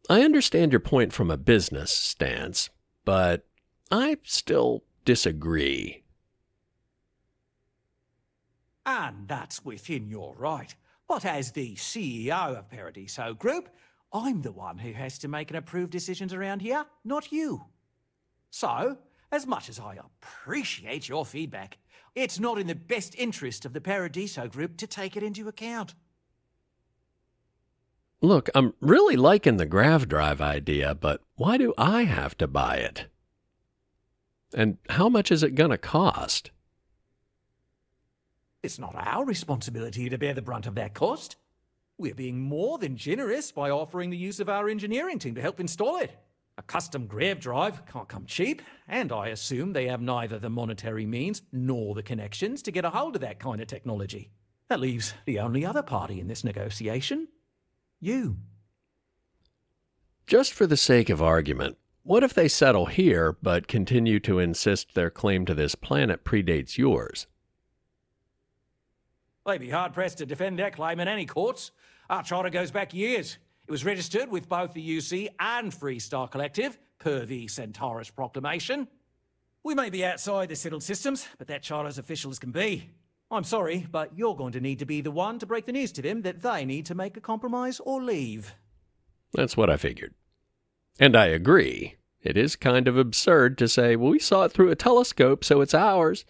I understand your point from a business stance, but I still disagree. And that's within your right. But as the CEO of Paradiso Group, I'm the one who has to make and approve decisions around here, not you. So, as much as I appreciate your feedback, it's not in the best interest of the Paradiso Group to take it into account. Look, I'm really liking the Grav drive idea, but why do I have to buy it? And how much is it gonna cost? It's not our responsibility to bear the brunt of that cost. We're being more than generous by offering the use of our engineering team to help install it. A custom Grav drive can't come cheap, and I assume they have neither the monetary means nor the connections to get a hold of that kind of technology. That leaves the only other party in this negotiation. You. Just for the sake of argument, what if they settle here but continue to insist their claim to this planet predates yours? They'd be hard-pressed to defend their claim in any courts. Our charter goes back years. It was registered with both the UC and Freestar Collective, per the Centaurus Proclamation. We may be outside the settled systems, but that charter as official as can be. I'm sorry, but you're going to need to be the one to break the news to them that they need to make a compromise or leave. That's what I figured. And I agree. It is kind of absurd to say, well, we saw it through a telescope, so it's ours.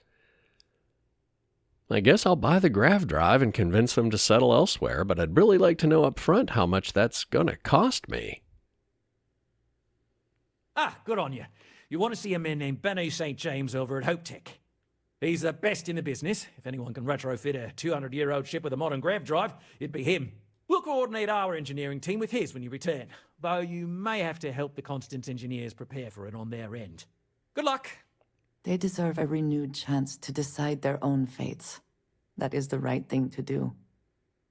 I guess I'll buy the Grav drive and convince them to settle elsewhere, but I'd really like to know up front how much that's gonna cost me. Ah, good on you. You want to see a man named Bennu Saint James over at Hopetown. He's the best in the business. If anyone can retrofit a 200-year-old ship with a modern grav drive, it'd be him. We'll coordinate our engineering team with his when you return, though you may have to help the Constant's engineers prepare for it on their end. Good luck. They deserve a renewed chance to decide their own fates. That is the right thing to do.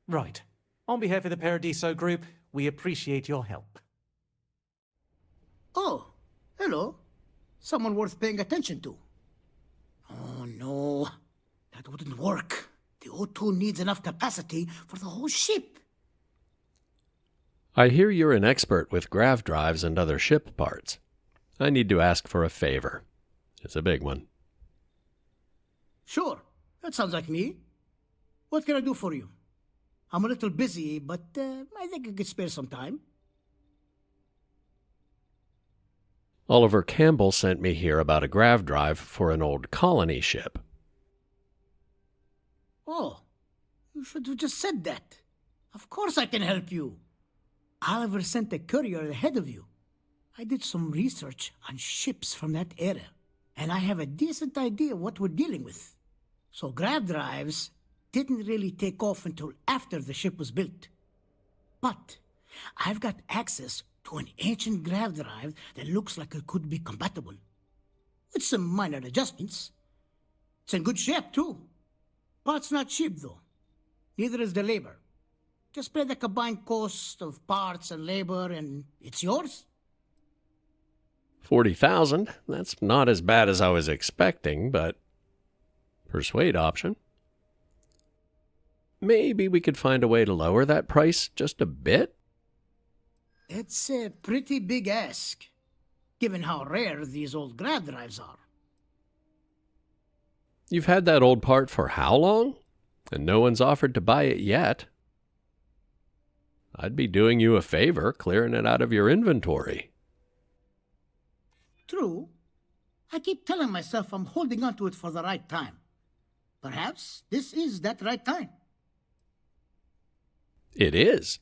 Right. On behalf of the Paradiso group, we appreciate your help. Oh, hello. Someone worth paying attention to. Oh, no. That wouldn't work. The O2 needs enough capacity for the whole ship. I hear you're an expert with grav drives and other ship parts. I need to ask for a favor. It's a big one. Sure. That sounds like me. What can I do for you? I'm a little busy, but I think I could spare some time. Oliver Campbell sent me here about a grav drive for an old colony ship. Oh, you should have just said that. Of course I can help you. Oliver sent a courier ahead of you. I did some research on ships from that era, and I have a decent idea what we're dealing with. So grav drives didn't really take off until after the ship was built. But I've got access to an ancient grav drive that looks like it could be compatible. With some minor adjustments. It's in good shape, too. Parts not cheap, though. Neither is the labor. Just pay the combined cost of parts and labor, and it's yours. 40,000. That's not as bad as I was expecting, but persuade option. Maybe we could find a way to lower that price just a bit? It's a pretty big ask, given how rare these old grav drives are. You've had that old part for how long? And no one's offered to buy it yet. I'd be doing you a favor clearing it out of your inventory. True. I keep telling myself I'm holding on to it for the right time. Perhaps this is that right time. It is.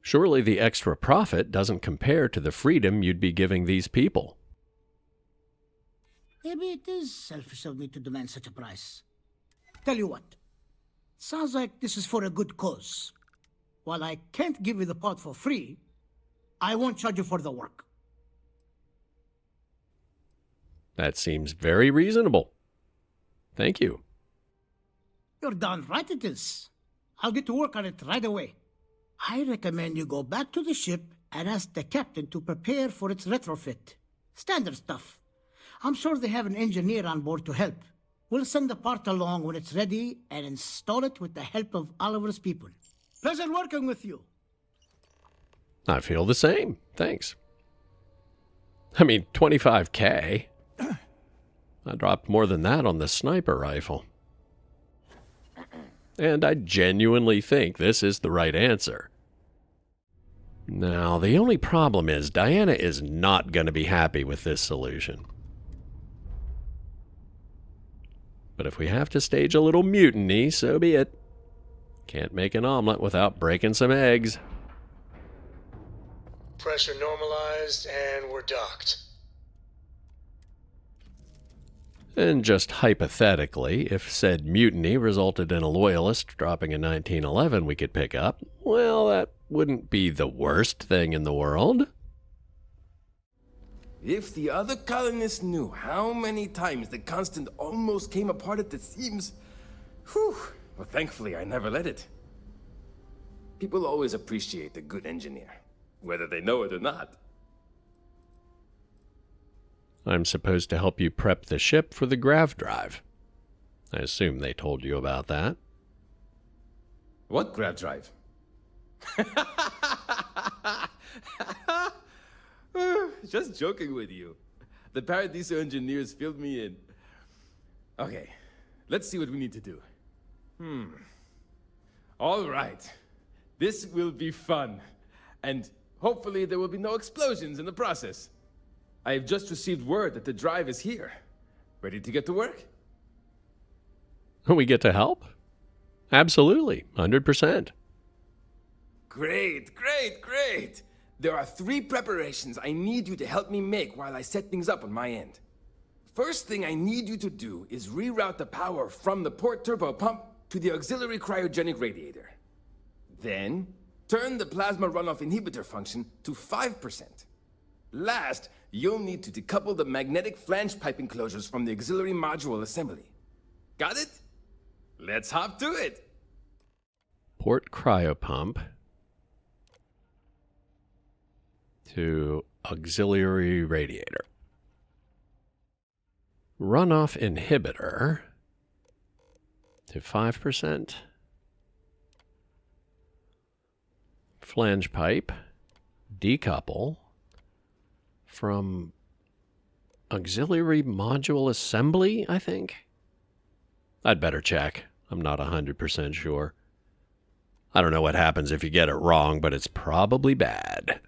Surely the extra profit doesn't compare to the freedom you'd be giving these people. Maybe it is selfish of me to demand such a price. Tell you what. Sounds like this is for a good cause. While I can't give you the part for free, I won't charge you for the work. That seems very reasonable. Thank you. You're darn right it is. I'll get to work on it right away. I recommend you go back to the ship and ask the captain to prepare for its retrofit. Standard stuff. I'm sure they have an engineer on board to help. We'll send the part along when it's ready and install it with the help of Oliver's people. Pleasure working with you. I feel the same. Thanks. I mean, 25K. I dropped more than that on the sniper rifle. And I genuinely think this is the right answer. Now, the only problem is Diana is not going to be happy with this solution. But if we have to stage a little mutiny, so be it. Can't make an omelet without breaking some eggs. Pressure normalized, and we're docked. And just hypothetically, if said mutiny resulted in a loyalist dropping a 1911 we could pick up, well, that wouldn't be the worst thing in the world. If the other colonists knew how many times the Constant almost came apart at the seams, whew, well, thankfully I never let it. People always appreciate a good engineer, whether they know it or not. I'm supposed to help you prep the ship for the grav drive. I assume they told you about that. What grav drive? Just joking with you. The Paradiso engineers filled me in. Okay, let's see what we need to do. All right. This will be fun. And hopefully there will be no explosions in the process. I have just received word that the drive is here. Ready to get to work? We get to help? Absolutely, 100%. Great, great, great! There are 3 preparations I need you to help me make while I set things up on my end. First thing I need you to do is reroute the power from the port turbo pump to the auxiliary cryogenic radiator. Then, turn the plasma runoff inhibitor function to 5%. Last, you'll need to decouple the magnetic flange pipe enclosures from the auxiliary module assembly. Got it? Let's hop to it! Port cryopump to auxiliary radiator. Runoff inhibitor to 5%. Flange pipe decouple from auxiliary module assembly, I think. I'd better check. I'm not 100% sure. I don't know what happens if you get it wrong, but it's probably bad.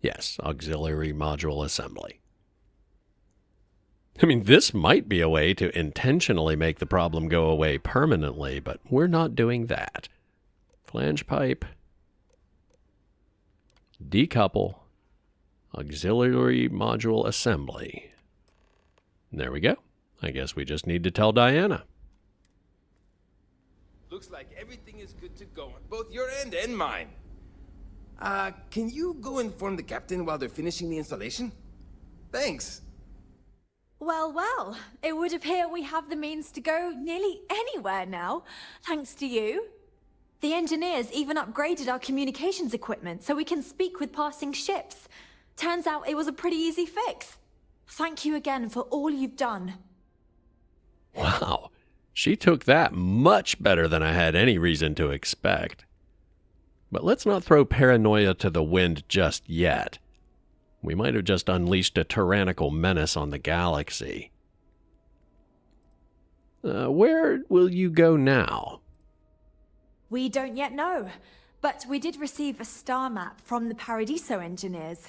Yes, auxiliary module assembly. I mean, this might be a way to intentionally make the problem go away permanently, but we're not doing that. Flange pipe, decouple, auxiliary module assembly. There we go. I guess we just need to tell Diana. Looks like everything is good to go on both your end and mine. Can you go inform the captain while they're finishing the installation? Thanks. Well, well, it would appear we have the means to go nearly anywhere now, thanks to you. The engineers even upgraded our communications equipment so we can speak with passing ships. Turns out it was a pretty easy fix. Thank you again for all you've done. Wow, she took that much better than I had any reason to expect. But let's not throw paranoia to the wind just yet. We might have just unleashed a tyrannical menace on the galaxy. Where will you go now? We don't yet know, but we did receive a star map from the Paradiso engineers.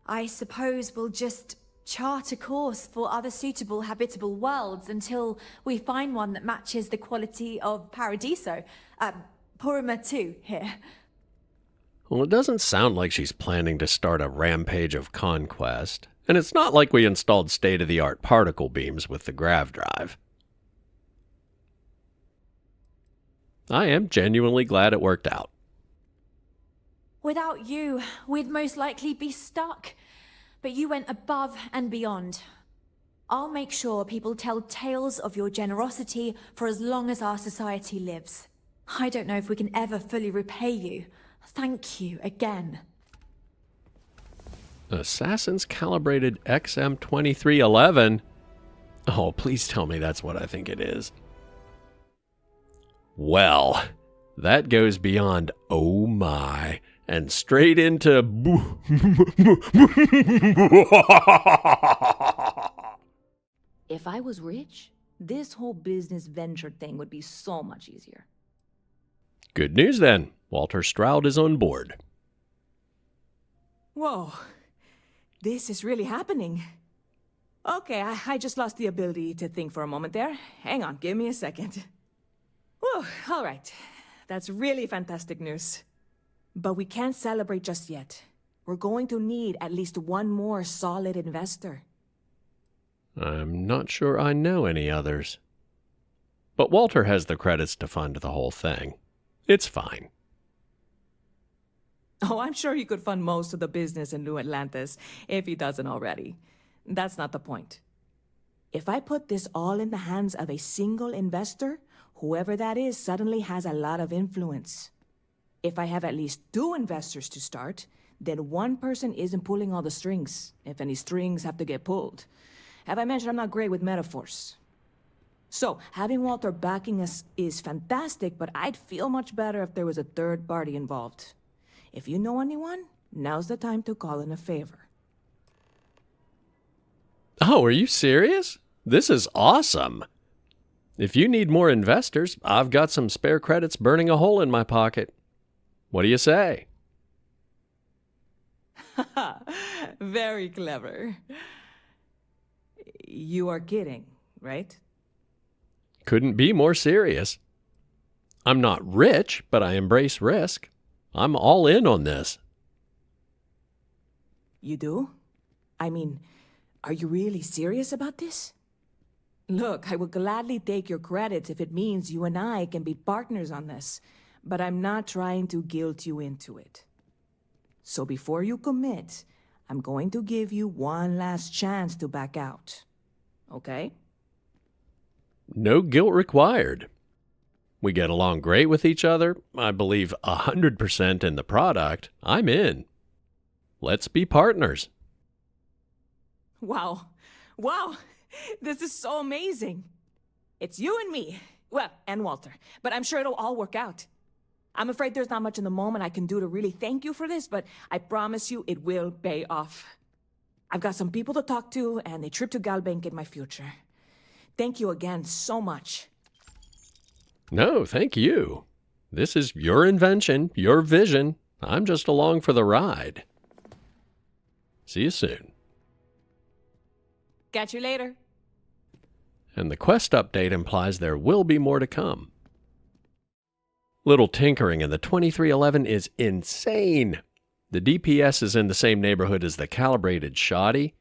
I suppose we'll just chart a course for other suitable habitable worlds until we find one that matches the quality of Paradiso. Purima 2 here. Well, it doesn't sound like she's planning to start a rampage of conquest, and it's not like we installed state-of-the-art particle beams with the Grav drive. I am genuinely glad it worked out. Without you, we'd most likely be stuck. But you went above and beyond. I'll make sure people tell tales of your generosity for as long as our society lives. I don't know if we can ever fully repay you. Thank you again. Assassin's Calibrated XM2311? Oh, please tell me that's what I think it is. Well, that goes beyond oh my, and straight into If I was rich, this whole business venture thing would be so much easier. Good news then. Walter Stroud is on board. Whoa. This is really happening. Okay, I just lost the ability to think for a moment there. Hang on, give me a second. Whoa, all right. That's really fantastic news. But we can't celebrate just yet. We're going to need at least one more solid investor. I'm not sure I know any others. But Walter has the credits to fund the whole thing. It's fine. Oh, I'm sure he could fund most of the business in New Atlantis, if he doesn't already. That's not the point. If I put this all in the hands of a single investor, whoever that is suddenly has a lot of influence. If I have at least 2 investors to start, then one person isn't pulling all the strings, if any strings have to get pulled. Have I mentioned I'm not great with metaphors? So, having Walter backing us is fantastic, but I'd feel much better if there was a third party involved. If you know anyone, now's the time to call in a favor. Oh, are you serious? This is awesome. If you need more investors, I've got some spare credits burning a hole in my pocket. What do you say? Very clever. You are kidding, right? Couldn't be more serious. I'm not rich, but I embrace risk. I'm all in on this. You do? I mean, are you really serious about this? Look, I will gladly take your credits if it means you and I can be partners on this, but I'm not trying to guilt you into it. So before you commit, I'm going to give you one last chance to back out. Okay? No guilt required. We get along great with each other. I believe 100% in the product. I'm in. Let's be partners. Wow. Wow. This is so amazing. It's you and me. Well, and Walter. But I'm sure it'll all work out. I'm afraid there's not much in the moment I can do to really thank you for this, but I promise you it will pay off. I've got some people to talk to, and a trip to Galbank in my future. Thank you again so much. No, thank you. This is your invention, your vision. I'm just along for the ride. See you soon. Catch you later. And the quest update implies there will be more to come. Little tinkering in the 2311 is insane. The DPS is in the same neighborhood as the calibrated shotty.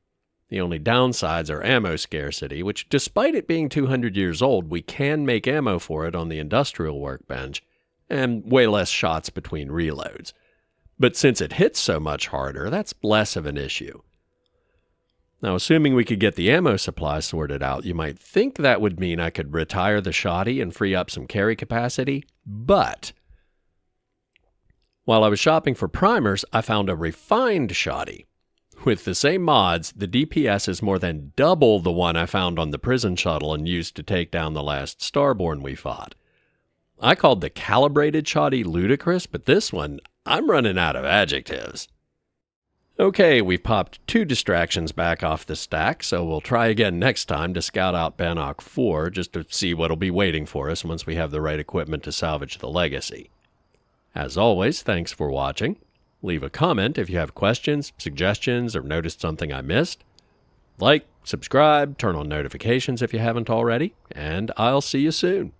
The only downsides are ammo scarcity, which despite it being 200 years old, we can make ammo for it on the industrial workbench, and way less shots between reloads. But since it hits so much harder, that's less of an issue. Now, assuming we could get the ammo supply sorted out, you might think that would mean I could retire the shotty and free up some carry capacity, but while I was shopping for primers, I found a refined shotty. With the same mods, the DPS is more than double the one I found on the prison shuttle and used to take down the last Starborn we fought. I called the calibrated shotty ludicrous, but this one, I'm running out of adjectives. Okay, we've popped 2 distractions back off the stack, so we'll try again next time to scout out Bannoc IV just to see what'll be waiting for us once we have the right equipment to salvage the legacy. As always, thanks for watching. Leave a comment if you have questions, suggestions, or noticed something I missed. Like, subscribe, turn on notifications if you haven't already, and I'll see you soon.